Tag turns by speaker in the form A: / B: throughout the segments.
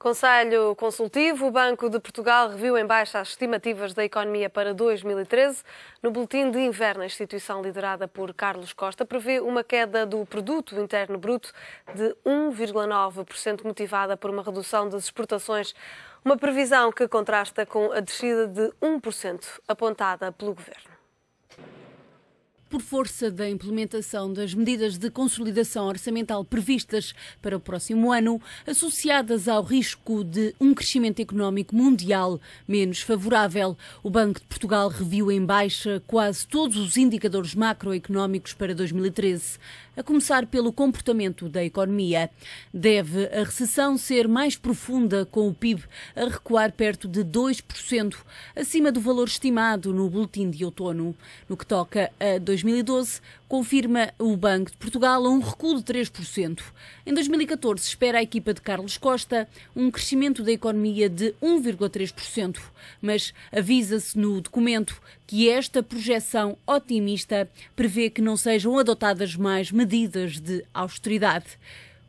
A: Conselho Consultivo, o Banco de Portugal reviu em baixa as estimativas da economia para 2013. No boletim de inverno, a instituição liderada por Carlos Costa prevê uma queda do Produto Interno Bruto de 1,9%, motivada por uma redução das exportações, uma previsão que contrasta com a descida de 1% apontada pelo Governo.
B: Por força da implementação das medidas de consolidação orçamental previstas para o próximo ano, associadas ao risco de um crescimento económico mundial menos favorável, o Banco de Portugal reviu em baixa quase todos os indicadores macroeconómicos para 2013, a começar pelo comportamento da economia. Deve a recessão ser mais profunda, com o PIB a recuar perto de 2%, acima do valor estimado no boletim de outono. No que toca a 2012, confirma o Banco de Portugal um recuo de 3%. Em 2014, espera a equipa de Carlos Costa um crescimento da economia de 1,3%, mas avisa-se no documento que esta projeção otimista prevê que não sejam adotadas mais medidas de austeridade.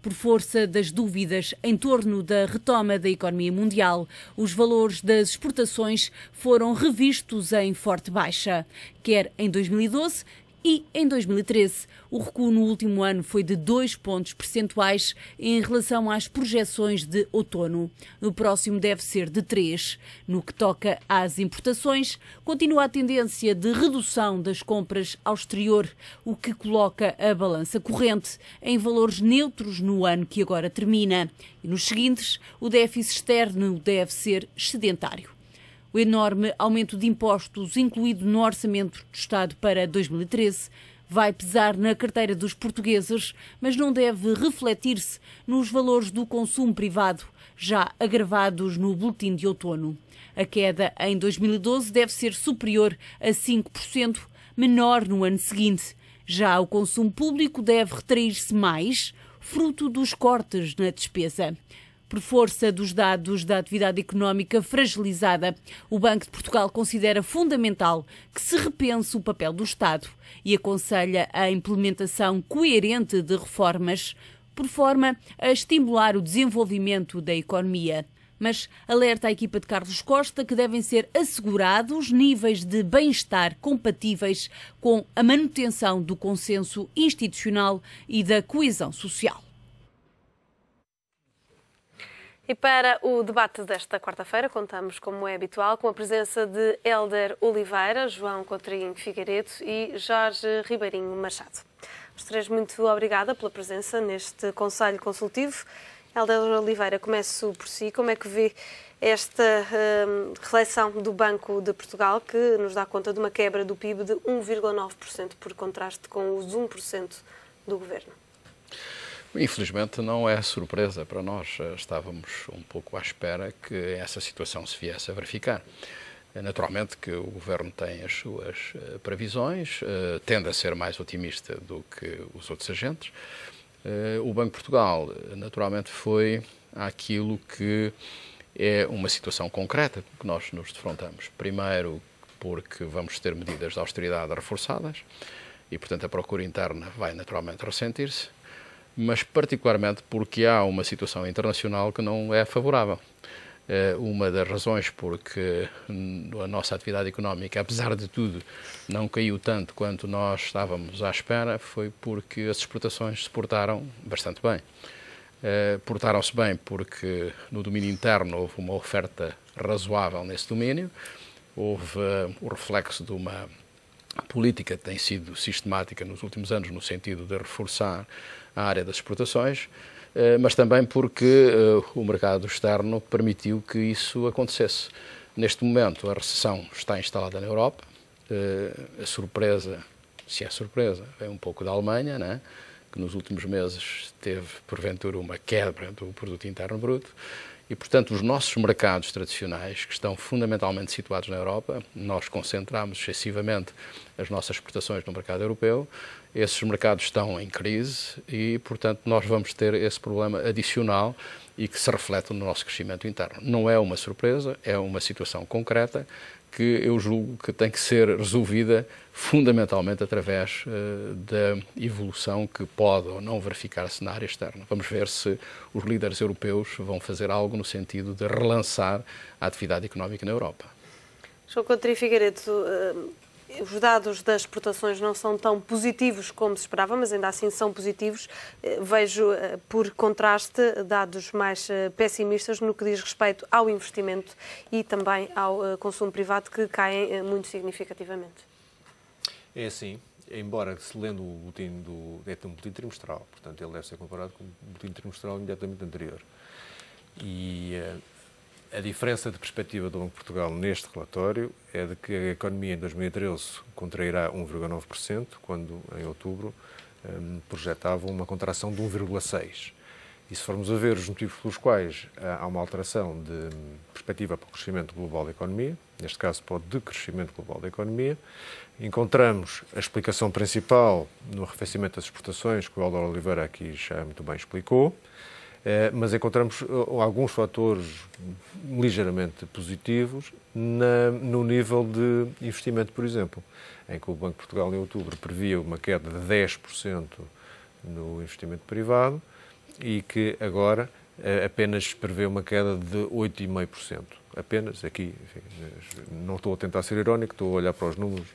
B: Por força das dúvidas em torno da retoma da economia mundial, os valores das exportações foram revistos em forte baixa, quer em 2012 e em 2013. O recuo no último ano foi de 2 pontos percentuais em relação às projeções de outono. No próximo deve ser de 3. No que toca às importações, continua a tendência de redução das compras ao exterior, o que coloca a balança corrente em valores neutros no ano que agora termina. E nos seguintes, o déficit externo deve ser excedentário. O enorme aumento de impostos incluído no Orçamento do Estado para 2013 vai pesar na carteira dos portugueses, mas não deve refletir-se nos valores do consumo privado, já agravados no boletim de outono. A queda em 2012 deve ser superior a 5%, menor no ano seguinte. Já o consumo público deve retrair-se mais, fruto dos cortes na despesa. Por força dos dados da atividade económica fragilizada, o Banco de Portugal considera fundamental que se repense o papel do Estado e aconselha a implementação coerente de reformas, por forma a estimular o desenvolvimento da economia. Mas alerta a equipa de Carlos Costa que devem ser assegurados níveis de bem-estar compatíveis com a manutenção do consenso institucional e da coesão social.
A: E para o debate desta quarta-feira, contamos, como é habitual, com a presença de Hélder Oliveira, João Coutinho Figueiredo e Jorge Ribeirinho Machado. Os três, muito obrigada pela presença neste Conselho Consultivo. Hélder Oliveira, começo por si. Como é que vê esta reflexão do Banco de Portugal, que nos dá conta de uma quebra do PIB de 1,9%, por contraste com os 1% do Governo?
C: Infelizmente não é surpresa para nós. Estávamos um pouco à espera que essa situação se viesse a verificar. Naturalmente que o Governo tem as suas previsões, tende a ser mais otimista do que os outros agentes. O Banco de Portugal, naturalmente, foi àquilo que é uma situação concreta que nós nos defrontamos. Primeiro, porque vamos ter medidas de austeridade reforçadas e, portanto, a procura interna vai naturalmente ressentir-se, mas particularmente porque há uma situação internacional que não é favorável. Uma das razões porque a nossa atividade económica, apesar de tudo, não caiu tanto quanto nós estávamos à espera foi porque as exportações se portaram bastante bem. Portaram-se bem porque no domínio interno houve uma oferta razoável nesse domínio, houve o reflexo de uma política que tem sido sistemática nos últimos anos no sentido de reforçar a área das exportações, mas também porque o mercado externo permitiu que isso acontecesse. Neste momento a recessão está instalada na Europa, a surpresa, se é surpresa, é um pouco da Alemanha, né? Que nos últimos meses teve porventura uma quebra do Produto Interno Bruto. E, portanto, os nossos mercados tradicionais, que estão fundamentalmente situados na Europa, nós concentramos excessivamente as nossas exportações no mercado europeu, esses mercados estão em crise e, portanto, nós vamos ter esse problema adicional e que se reflete no nosso crescimento interno. Não é uma surpresa, é uma situação concreta que eu julgo que tem que ser resolvida fundamentalmente através da evolução que pode ou não verificar-se na área externa. Vamos ver se os líderes europeus vão fazer algo no sentido de relançar a atividade económica na Europa.
A: João Coutinho Figueiredo, os dados das exportações não são tão positivos como se esperava, mas ainda assim são positivos. Vejo, por contraste, dados mais pessimistas no que diz respeito ao investimento e também ao consumo privado, que caem muito significativamente.
D: É assim, embora se lendo o boletim é um boletim trimestral, portanto ele deve ser comparado com o boletim trimestral imediatamente anterior. E a diferença de perspectiva do Banco de Portugal neste relatório é de que a economia em 2013 contrairá 1,9%, quando em outubro projetavam uma contração de 1,6%. E se formos a ver os motivos pelos quais há uma alteração de perspectiva para o crescimento global da economia, neste caso para o decrescimento global da economia, encontramos a explicação principal no arrefecimento das exportações, que o Helder Oliveira aqui já muito bem explicou, mas encontramos alguns fatores ligeiramente positivos no nível de investimento, por exemplo, em que o Banco de Portugal, em outubro, previa uma queda de 10% no investimento privado e que agora apenas prevê uma queda de 8,5%. Apenas, aqui, enfim, não estou a tentar ser irónico, estou a olhar para os números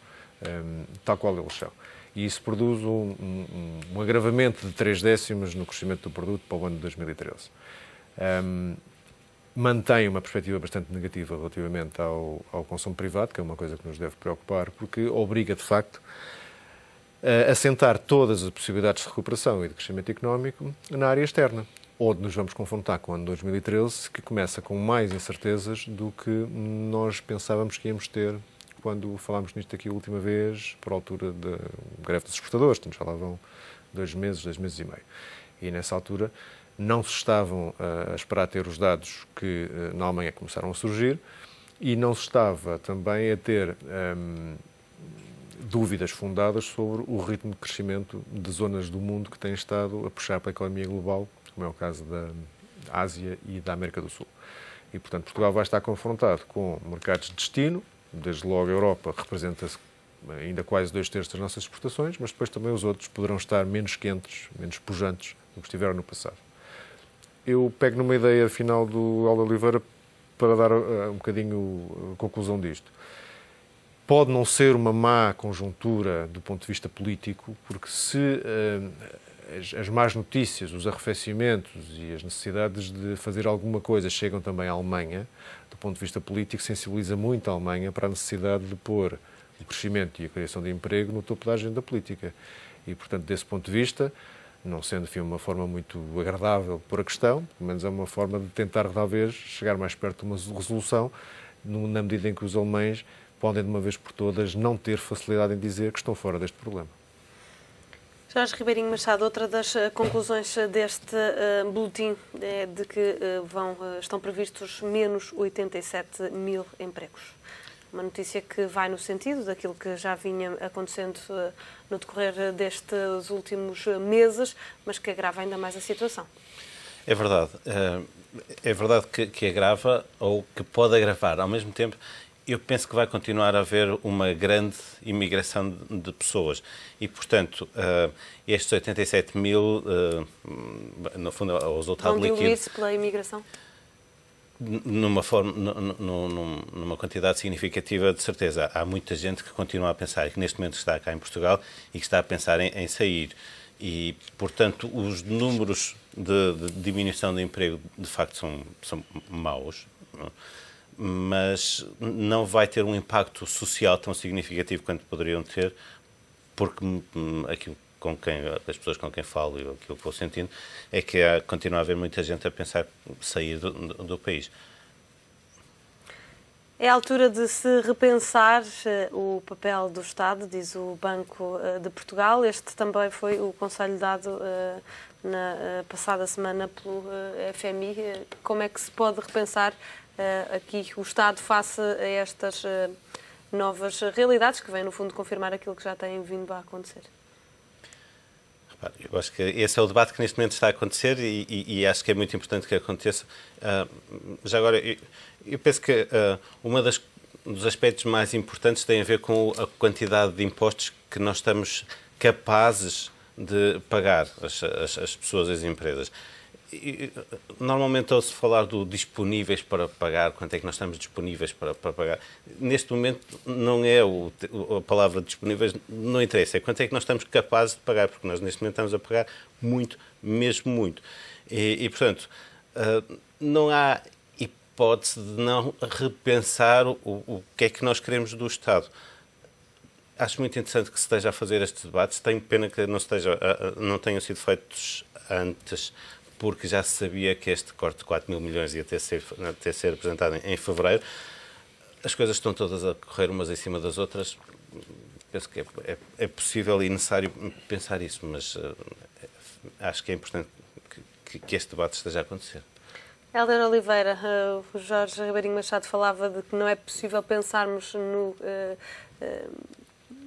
D: tal qual eles são. E isso produz um agravamento de 0,3 no crescimento do produto para o ano de 2013. Mantém uma perspectiva bastante negativa relativamente ao consumo privado, que é uma coisa que nos deve preocupar, porque obriga, de facto, a assentar todas as possibilidades de recuperação e de crescimento económico na área externa, onde nos vamos confrontar com o ano 2013, que começa com mais incertezas do que nós pensávamos que íamos ter quando falámos nisto aqui a última vez, por altura da greve dos exportadores, portanto já lá vão 2 meses e meio. E nessa altura não se estavam a esperar ter os dados que na Alemanha começaram a surgir e não se estava também a ter dúvidas fundadas sobre o ritmo de crescimento de zonas do mundo que têm estado a puxar para a economia global, como é o caso da Ásia e da América do Sul. E, portanto, Portugal vai estar confrontado com mercados de destino. Desde logo a Europa representa ainda quase 2/3 das nossas exportações, mas depois também os outros poderão estar menos quentes, menos pujantes do que estiveram no passado. Eu pego numa ideia final do Helder Oliveira para dar um bocadinho a conclusão disto. Pode não ser uma má conjuntura do ponto de vista político, porque se as más notícias, os arrefecimentos e as necessidades de fazer alguma coisa chegam também à Alemanha, do ponto de vista político, sensibiliza muito a Alemanha para a necessidade de pôr o crescimento e a criação de emprego no topo da agenda política. E, portanto, desse ponto de vista, não sendo, enfim, uma forma muito agradável de pôr a questão, pelo menos é uma forma de tentar, talvez, chegar mais perto de uma resolução, na medida em que os alemães podem, de uma vez por todas, não ter facilidade em dizer que estão fora deste problema.
A: Jorge Ribeirinho Machado, outra das conclusões deste boletim é de que estão previstos menos 87 mil empregos. Uma notícia que vai no sentido daquilo que já vinha acontecendo no decorrer destes últimos meses, mas que agrava ainda mais a situação.
E: É verdade. É verdade que agrava ou que pode agravar. Ao mesmo tempo, eu penso que vai continuar a haver uma grande imigração de pessoas e, portanto, estes 87 mil, no fundo, é o resultado líquido... Vão
A: diluir-se pela imigração?
E: Numa quantidade significativa, de certeza. Há muita gente que continua a pensar, que neste momento está cá em Portugal e que está a pensar em sair. E, portanto, os números de diminuição de emprego, de facto, são maus, não? Mas não vai ter um impacto social tão significativo quanto poderiam ter, porque aquilo as pessoas com quem falo e aquilo que vou sentindo é que continua a haver muita gente a pensar sair do país.
A: É a altura de se repensar o papel do Estado, diz o Banco de Portugal. Este também foi o conselho dado na passada semana pelo FMI. Como é que se pode repensar aqui o Estado face a estas novas realidades que vêm, no fundo, confirmar aquilo que já tem vindo a acontecer?
E: Repare, eu acho que esse é o debate que neste momento está a acontecer e acho que é muito importante que aconteça. Já agora, eu penso que uma das dos aspectos mais importantes tem a ver com a quantidade de impostos que nós estamos capazes de pagar as pessoas, as empresas. Normalmente ouço falar do disponíveis para pagar, quanto é que nós estamos disponíveis para pagar. Neste momento não é a palavra disponíveis, não interessa, é quanto é que nós estamos capazes de pagar, porque nós neste momento estamos a pagar muito, mesmo muito. E portanto, não há hipótese de não repensar o que é que nós queremos do Estado. Acho muito interessante que se esteja a fazer estes debates, tenho pena que não tenham sido feitos antes, porque já se sabia que este corte de 4 mil milhões ia ter ser apresentado em fevereiro. As coisas estão todas a correr umas em cima das outras. Penso que é possível e necessário pensar isso, mas acho que é importante que este debate esteja a acontecer.
A: Hélder Oliveira, o Jorge Ribeirinho Machado falava de que não é possível pensarmos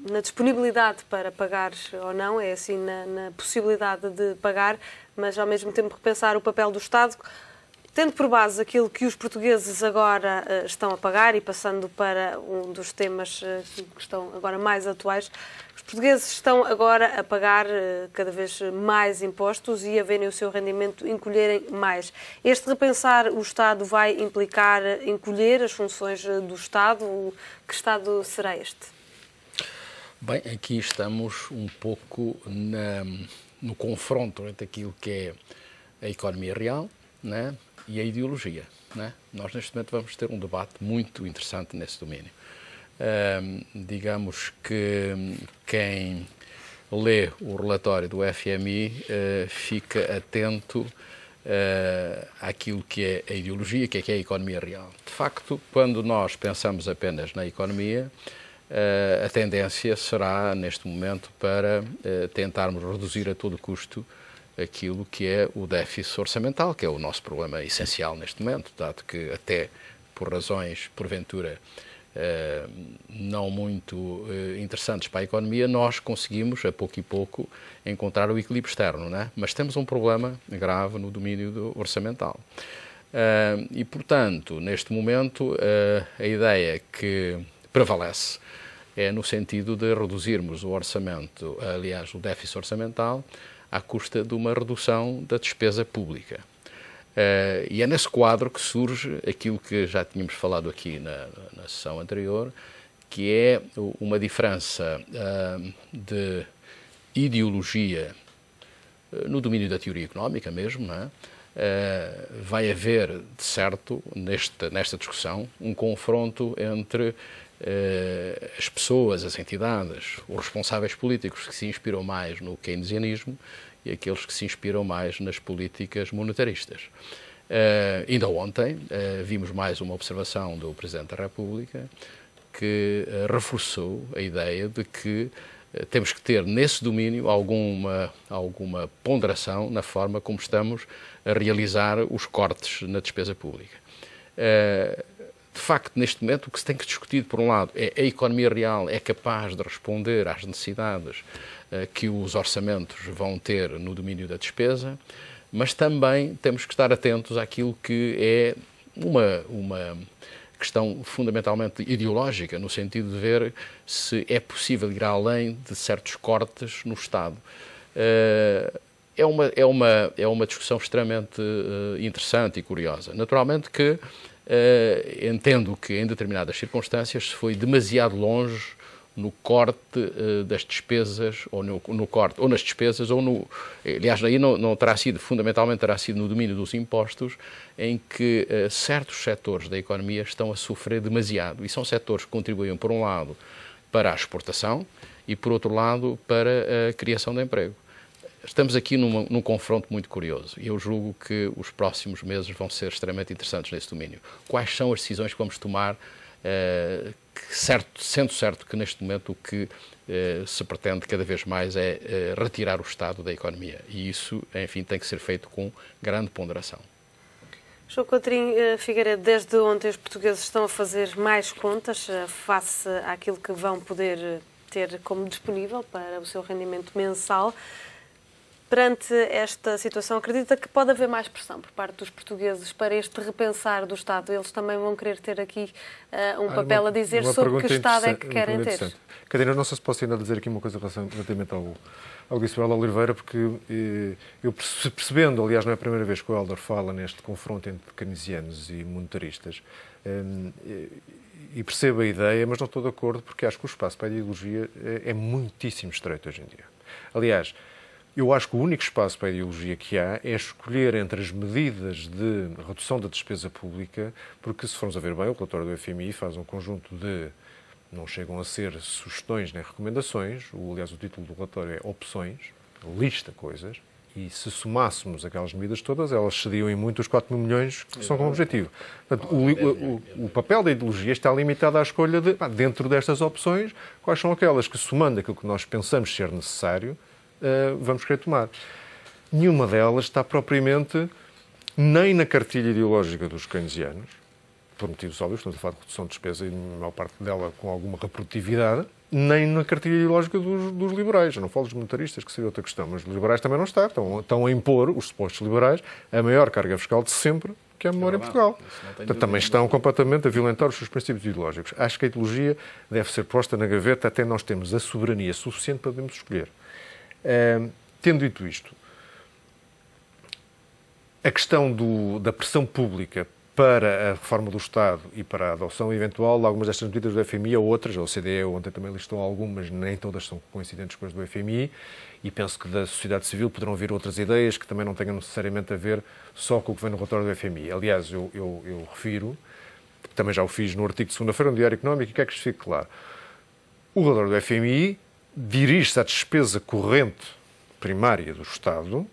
A: na disponibilidade para pagar ou não, é assim na possibilidade de pagar, mas ao mesmo tempo repensar o papel do Estado, tendo por base aquilo que os portugueses agora estão a pagar e passando para um dos temas que estão agora mais atuais. Os portugueses estão agora a pagar cada vez mais impostos e a verem o seu rendimento encolherem mais. Este repensar o Estado vai implicar encolher as funções do Estado? Que Estado será este?
C: Bem, aqui estamos um pouco no confronto entre aquilo que é a economia real, né, e a ideologia. Né? Nós, neste momento, vamos ter um debate muito interessante nesse domínio. Digamos que quem lê o relatório do FMI fica atento àquilo que é a ideologia, que é a economia real. De facto, quando nós pensamos apenas na economia, a tendência será, neste momento, para tentarmos reduzir a todo custo aquilo que é o déficit orçamental, que é o nosso problema essencial neste momento, dado que até por razões, porventura, não muito interessantes para a economia, nós conseguimos, a pouco e pouco, encontrar o equilíbrio externo, né? Mas temos um problema grave no domínio orçamental. E, portanto, neste momento, a ideia que prevalece é no sentido de reduzirmos o orçamento, aliás, o déficit orçamental, à custa de uma redução da despesa pública. E é nesse quadro que surge aquilo que já tínhamos falado aqui na sessão anterior, que é uma diferença de ideologia no domínio da teoria económica mesmo, não é? Vai haver, de certo, nesta discussão, um confronto entre as pessoas, as entidades, os responsáveis políticos que se inspiram mais no keynesianismo e aqueles que se inspiram mais nas políticas monetaristas. Ainda ontem vimos mais uma observação do Presidente da República que reforçou a ideia de que temos que ter nesse domínio alguma ponderação na forma como estamos a realizar os cortes na despesa pública. De facto, neste momento, o que se tem que discutir, por um lado, é a economia real é capaz de responder às necessidades que os orçamentos vão ter no domínio da despesa, mas também temos que estar atentos àquilo que é uma questão fundamentalmente ideológica, no sentido de ver se é possível ir além de certos cortes no Estado. É uma discussão extremamente interessante e curiosa. Naturalmente que entendo que em determinadas circunstâncias se foi demasiado longe no corte das despesas, ou no corte, ou nas despesas, ou no... Aliás, aí não terá sido, fundamentalmente terá sido no domínio dos impostos, em que certos setores da economia estão a sofrer demasiado. E são setores que contribuem, por um lado, para a exportação e, por outro lado, para a criação de emprego. Estamos aqui num confronto muito curioso e eu julgo que os próximos meses vão ser extremamente interessantes nesse domínio. Quais são as decisões que vamos tomar, sendo certo que neste momento o que se pretende cada vez mais é retirar o Estado da economia e isso, enfim, tem que ser feito com grande ponderação.
A: João Coutinho Figueiredo, desde ontem os portugueses estão a fazer mais contas face àquilo que vão poder ter como disponível para o seu rendimento mensal. Perante esta situação, acredita que pode haver mais pressão por parte dos portugueses para este repensar do Estado? Eles também vão querer ter aqui um papel a dizer sobre que Estado é que querem ter?
D: Catarina, não sei se posso ainda dizer aqui uma coisa relativamente ao disse o Helder Oliveira, porque eu percebendo, aliás, não é a primeira vez que o Helder fala neste confronto entre keynesianos e monetaristas, e percebo a ideia, mas não estou de acordo, porque acho que o espaço para a ideologia é muitíssimo estreito hoje em dia. Aliás, eu acho que o único espaço para a ideologia que há é escolher entre as medidas de redução da despesa pública, porque, se formos a ver bem, o relatório do FMI faz um conjunto de, não chegam a ser sugestões nem recomendações, aliás, o título do relatório é opções, lista coisas, e se somássemos aquelas medidas todas, elas cediam em muito os 4 mil milhões que são como objetivo. Portanto, o papel da ideologia está limitado à escolha de, dentro destas opções, quais são aquelas que, somando aquilo que nós pensamos ser necessário, vamos querer tomar. Nenhuma delas está propriamente nem na cartilha ideológica dos keynesianos, por motivos óbvios, estamos a falar de redução de despesa e a maior parte dela com alguma reprodutividade, nem na cartilha ideológica dos liberais. Eu não falo dos monetaristas, que seria outra questão, mas os liberais também não estão a impor, os supostos liberais, a maior carga fiscal de sempre que é a memória em Portugal. Portanto, também estão completamente a violentar os seus princípios ideológicos. Acho que a ideologia deve ser posta na gaveta até nós termos a soberania suficiente para podermos escolher. Tendo dito isto, a questão da pressão pública para a reforma do Estado e para a adoção eventual de algumas destas medidas do FMI ou outras, a OCDE ontem também listou algumas, nem todas são coincidentes com as do FMI, e penso que da sociedade civil poderão vir outras ideias que também não tenham necessariamente a ver só com o que vem no relatório do FMI. Aliás, eu refiro, também já o fiz no artigo de segunda-feira no Diário Económico, e quero que isto fique claro. O relatório do FMI dirige-se à despesa corrente primária do Estado,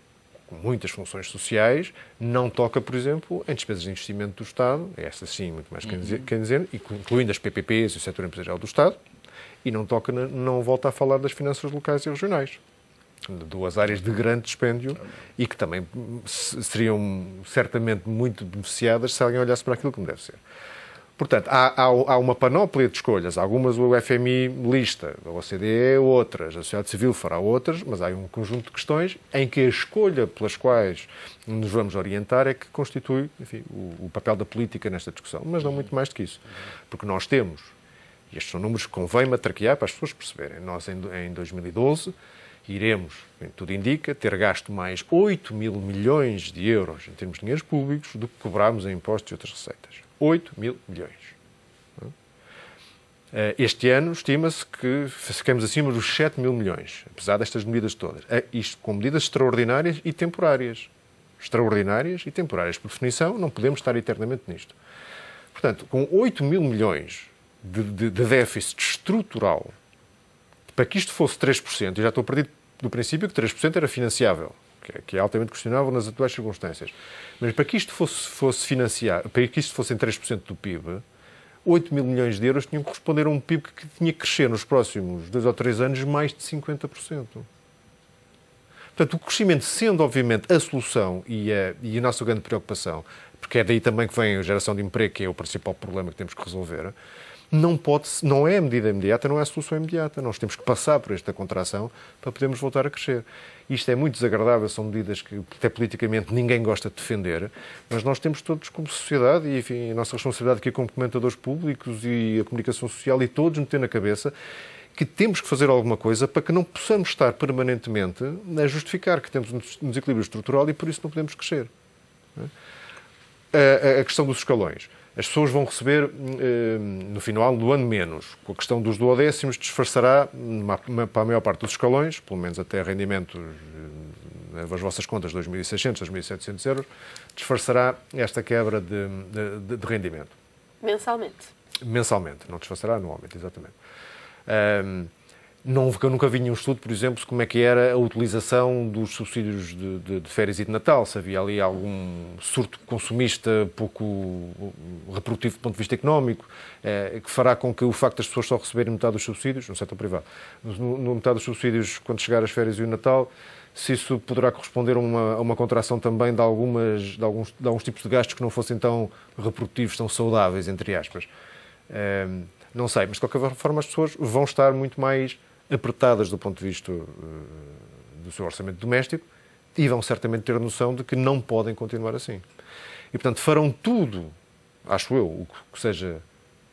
D: com muitas funções sociais, não toca, por exemplo, em despesas de investimento do Estado, esta sim, muito mais keynesiana, incluindo as PPPs e o setor empresarial do Estado, e não volta a falar das finanças locais e regionais, duas áreas de grande dispêndio e que também seriam certamente muito beneficiadas se alguém olhasse para aquilo como deve ser. Portanto, há uma panóplia de escolhas. Algumas o FMI lista, a OCDE outras, a sociedade civil fará outras, mas há um conjunto de questões em que a escolha pelas quais nos vamos orientar é que constitui, enfim, o papel da política nesta discussão. Mas não muito mais do que isso. Porque nós temos, e estes são números que convém matraquear para as pessoas perceberem, nós em 2012 iremos, tudo indica, ter gasto mais 8 mil milhões de euros em termos de dinheiros públicos do que cobrámos em impostos e outras receitas. 8 mil milhões. Este ano estima-se que ficamos acima dos 7 mil milhões, apesar destas medidas todas. Isto com medidas extraordinárias e temporárias. Extraordinárias e temporárias. Por definição, não podemos estar eternamente nisto. Portanto, com 8 mil milhões de déficit estrutural, para que isto fosse 3%, eu já estou a partir do princípio que 3% era financiável, que é altamente questionável nas atuais circunstâncias. Mas para que isto fosse financiado, para que isto fosse em 3% do PIB, 8 mil milhões de euros tinham que corresponder a um PIB que tinha que crescer nos próximos 2 ou 3 anos mais de 50%. Portanto, o crescimento sendo, obviamente, a solução e a nossa grande preocupação, porque é daí também que vem a geração de emprego, que é o principal problema que temos que resolver, não é a medida imediata, não é a solução imediata. Nós temos que passar por esta contração para podermos voltar a crescer. Isto é muito desagradável, são medidas que até politicamente ninguém gosta de defender, mas nós temos todos como sociedade, e enfim, a nossa responsabilidade aqui como comentadores públicos e a comunicação social, e todos meter na cabeça que temos que fazer alguma coisa para que não possamos estar permanentemente a justificar que temos um desequilíbrio estrutural e por isso não podemos crescer. A questão dos escalões. As pessoas vão receber, no final do ano, menos. Com a questão dos duodécimos, disfarçará, para a maior parte dos escalões, pelo menos até rendimentos, as vossas contas, 2.600, 2.700 euros, disfarçará esta quebra de rendimento.
A: Mensalmente?
D: Mensalmente, não disfarçará anualmente, exatamente. Eu nunca vi nenhum estudo, por exemplo, como é que era a utilização dos subsídios de férias e de Natal, se havia ali algum surto consumista pouco reprodutivo do ponto de vista económico, que fará com que o facto das pessoas só receberem metade dos subsídios, no setor privado, no metade dos subsídios quando chegar as férias e o Natal, se isso poderá corresponder a uma contração também de alguns tipos de gastos que não fossem tão reprodutivos, tão saudáveis, entre aspas. Não sei, mas de qualquer forma as pessoas vão estar muito mais apertadas do ponto de vista do seu orçamento doméstico e vão certamente ter noção de que não podem continuar assim. E, portanto, farão tudo, acho eu, o que seja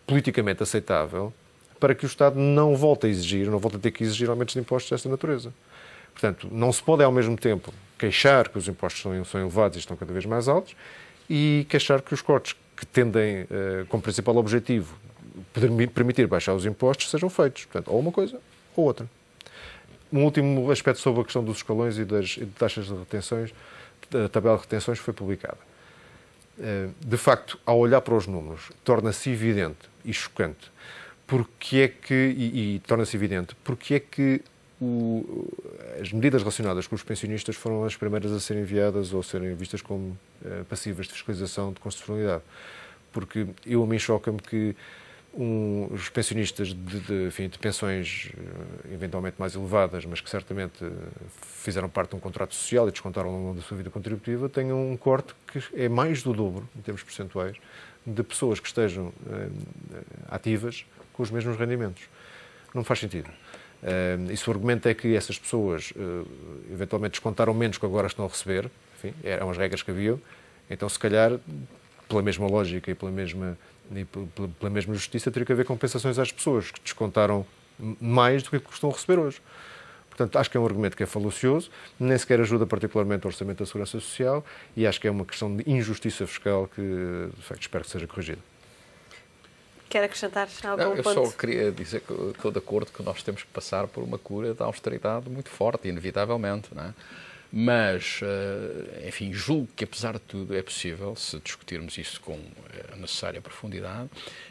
D: politicamente aceitável para que o Estado não volte a exigir, não volte a ter que exigir aumentos de impostos desta natureza. Portanto, não se pode, ao mesmo tempo, queixar que os impostos são elevados e estão cada vez mais altos e queixar que os cortes que tendem, como principal objetivo, permitir baixar os impostos, sejam feitos. Portanto, ou uma coisa ou outra. Um último aspecto sobre a questão dos escalões e das taxas de retenções, a tabela de retenções foi publicada. De facto, ao olhar para os números, torna-se evidente e chocante torna-se evidente porque é que as medidas relacionadas com os pensionistas foram as primeiras a serem enviadas ou a serem vistas como passíveis de fiscalização de constitucionalidade. Porque a mim choca-me que os pensionistas de pensões eventualmente mais elevadas, mas que certamente fizeram parte de um contrato social e descontaram ao longo da sua vida contributiva, tenham um corte que é mais do dobro, em termos percentuais, de pessoas que estejam ativas com os mesmos rendimentos. Não faz sentido. E se o argumento é que essas pessoas eventualmente descontaram menos que agora estão a receber, enfim, eram as regras que haviam, então se calhar, pela mesma lógica e pela mesma justiça, teria que haver compensações às pessoas que descontaram mais do que estão a receber hoje. Portanto, acho que é um argumento que é falacioso, nem sequer ajuda particularmente o Orçamento da Segurança Social e acho que é uma questão de injustiça fiscal que, de facto, espero que seja corrigida.
A: Quer acrescentar algum ponto?
C: Eu só queria dizer que estou de acordo que nós temos que passar por uma cura da austeridade muito forte, inevitavelmente, não é? Mas, enfim, julgo que, apesar de tudo, é possível, se discutirmos isso com a necessária profundidade,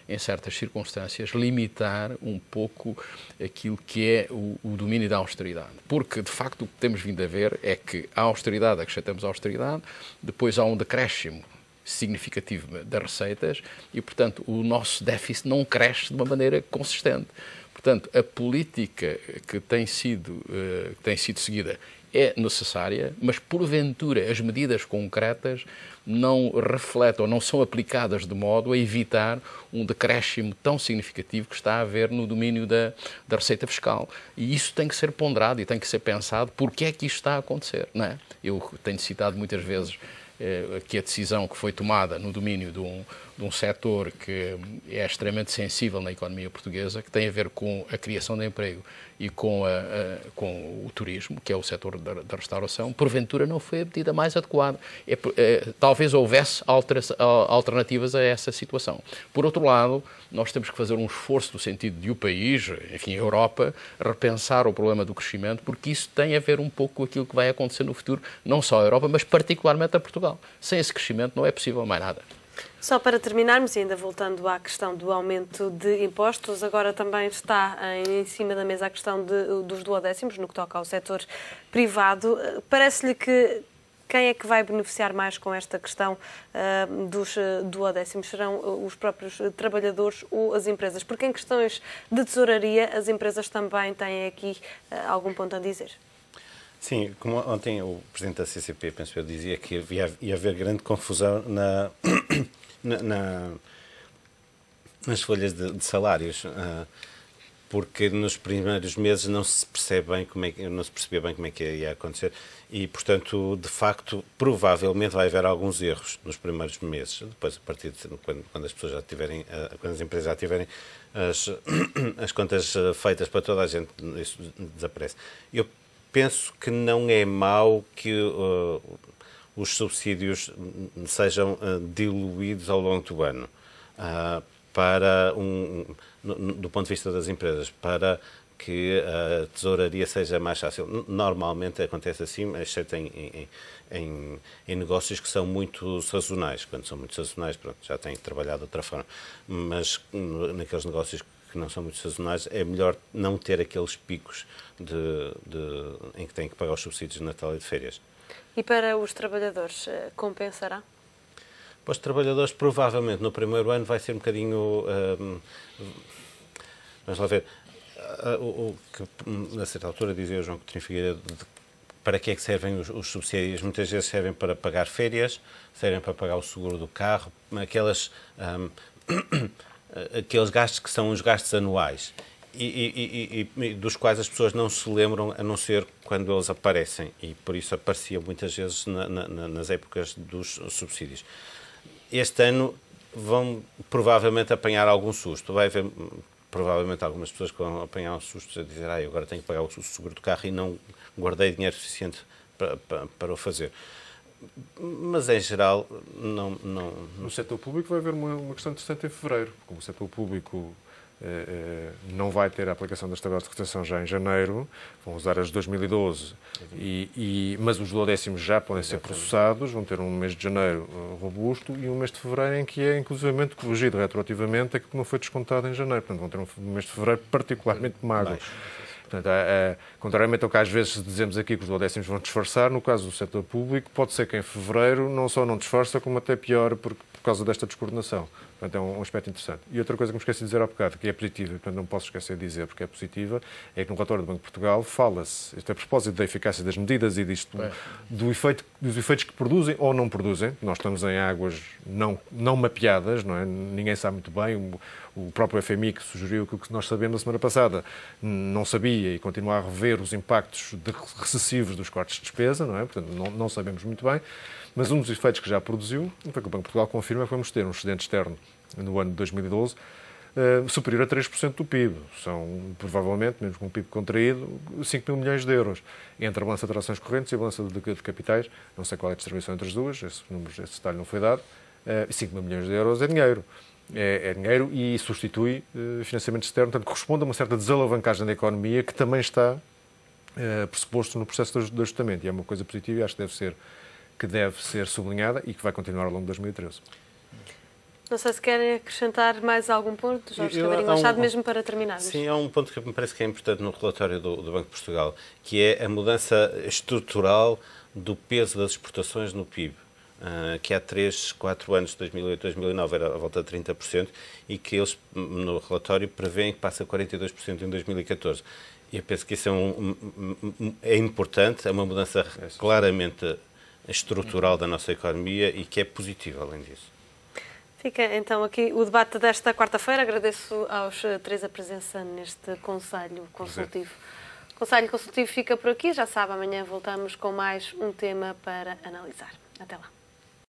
C: em certas circunstâncias, limitar um pouco aquilo que é o domínio da austeridade. Porque, de facto, o que temos vindo a ver é que a austeridade, acrescentamos a austeridade, depois há um decréscimo significativo das receitas e, portanto, o nosso déficit não cresce de uma maneira consistente. Portanto, a política que tem sido seguida é necessária, mas, porventura, as medidas concretas não refletem ou não são aplicadas de modo a evitar um decréscimo tão significativo que está a haver no domínio da receita fiscal. E isso tem que ser ponderado e tem que ser pensado porque é que isto está a acontecer, não é? Eu tenho citado muitas vezes que a decisão que foi tomada no domínio de um setor que é extremamente sensível na economia portuguesa, que tem a ver com a criação de emprego e com o turismo, que é o setor da restauração, porventura não foi a medida mais adequada. Talvez houvesse alternativas a essa situação. Por outro lado, nós temos que fazer um esforço no sentido de o país, enfim, a Europa, repensar o problema do crescimento, porque isso tem a ver um pouco com aquilo que vai acontecer no futuro, não só a Europa, mas particularmente a Portugal. Sem esse crescimento não é possível mais nada.
A: Só para terminarmos, ainda voltando à questão do aumento de impostos, agora também está em cima da mesa a questão dos duodécimos, no que toca ao setor privado. Parece-lhe que quem é que vai beneficiar mais com esta questão dos duodécimos? Serão os próprios trabalhadores ou as empresas? Porque em questões de tesouraria, as empresas também têm aqui algum ponto a dizer.
E: Sim, como ontem o Presidente da CCP, penso eu, dizia que ia haver grande confusão nas folhas de salários, porque nos primeiros meses não se percebia bem como é que ia acontecer e, portanto, de facto, provavelmente vai haver alguns erros nos primeiros meses. Depois, a partir de quando as pessoas já tiverem, quando as empresas já tiverem as contas feitas para toda a gente, isso desaparece. Eu penso que não é mau que os subsídios sejam diluídos ao longo do ano do ponto de vista das empresas, para que a tesouraria seja mais fácil. Normalmente acontece assim, exceto em negócios que são muito sazonais. Quando são muito sazonais, pronto, já têm trabalhado de outra forma. Mas naqueles negócios que não são muito sazonais, é melhor não ter aqueles picos em que têm que pagar os subsídios de Natal e de férias.
A: E para os trabalhadores, compensará?
E: Para os trabalhadores, provavelmente, no primeiro ano vai ser um bocadinho... vamos lá ver. O que, a certa altura, dizia o João Coutinho Figueiredo, para que é que servem os subsídios? Muitas vezes servem para pagar férias, servem para pagar o seguro do carro, aqueles gastos que são os gastos anuais. e dos quais as pessoas não se lembram a não ser quando eles aparecem, e por isso apareciam muitas vezes nas épocas dos subsídios. Este ano vão provavelmente apanhar algum susto. Vai haver provavelmente algumas pessoas que vão apanhar um susto a dizer agora tenho que pagar o seguro do carro e não guardei dinheiro suficiente para o fazer. Mas, em geral, não...
D: No setor público vai haver uma questão interessante em fevereiro. Como o setor público não vai ter a aplicação das tabelas de retenção já em janeiro, vão usar as de 2012, mas os duodécimos já podem ser processados, vão ter um mês de janeiro robusto e um mês de fevereiro em que é inclusivamente corrigido retroativamente aquilo que não foi descontado em janeiro. Portanto, vão ter um mês de fevereiro particularmente magro. Portanto, contrariamente ao que às vezes dizemos aqui que os duodécimos vão disfarçar, no caso do setor público, pode ser que em fevereiro não só não disfarça, como até pior por causa desta descoordenação. Portanto, é um aspecto interessante. E outra coisa que me esqueci de dizer há bocado, que é positiva, portanto não posso esquecer de dizer porque é positiva, é que no relatório do Banco de Portugal fala-se, isto é a propósito da eficácia das medidas e disto, dos efeitos que produzem ou não produzem. Nós estamos em águas não mapeadas, não é? Ninguém sabe muito bem. O próprio FMI, que sugeriu aquilo que nós sabemos na semana passada, não sabia e continua a rever os impactos recessivos dos cortes de despesa, não é? Portanto, não sabemos muito bem. Mas um dos efeitos que já produziu, foi que o Banco de Portugal confirma que vamos ter um excedente externo no ano de 2012 superior a 3% do PIB. São, provavelmente, mesmo com o PIB contraído, 5 mil milhões de euros. Entre a balança de transações correntes e a balança de capitais, não sei qual é a distribuição entre as duas, esse detalhe não foi dado, 5 mil milhões de euros é dinheiro. É dinheiro e substitui financiamento externo, portanto, corresponde a uma certa desalavancagem da economia que também está pressuposto no processo de ajustamento. E é uma coisa positiva e acho que deve ser sublinhada e que vai continuar ao longo de 2013.
A: Não sei se querem acrescentar mais algum ponto, Jorge Ribeirinho Machado, mesmo para terminarmos.
E: Sim, há um ponto que me parece que é importante no relatório do Banco de Portugal, que é a mudança estrutural do peso das exportações no PIB. Que há 3, 4 anos, 2008, 2009, era à volta de 30%, e que eles, no relatório, prevêem que passa a 42% em 2014. E eu penso que isso é importante, é uma mudança claramente estrutural da nossa economia e que é positiva, além disso.
A: Fica então aqui o debate desta quarta-feira. Agradeço aos três a presença neste Conselho Consultivo. O Conselho Consultivo fica por aqui. Já sabe, amanhã voltamos com mais um tema para analisar. Até lá.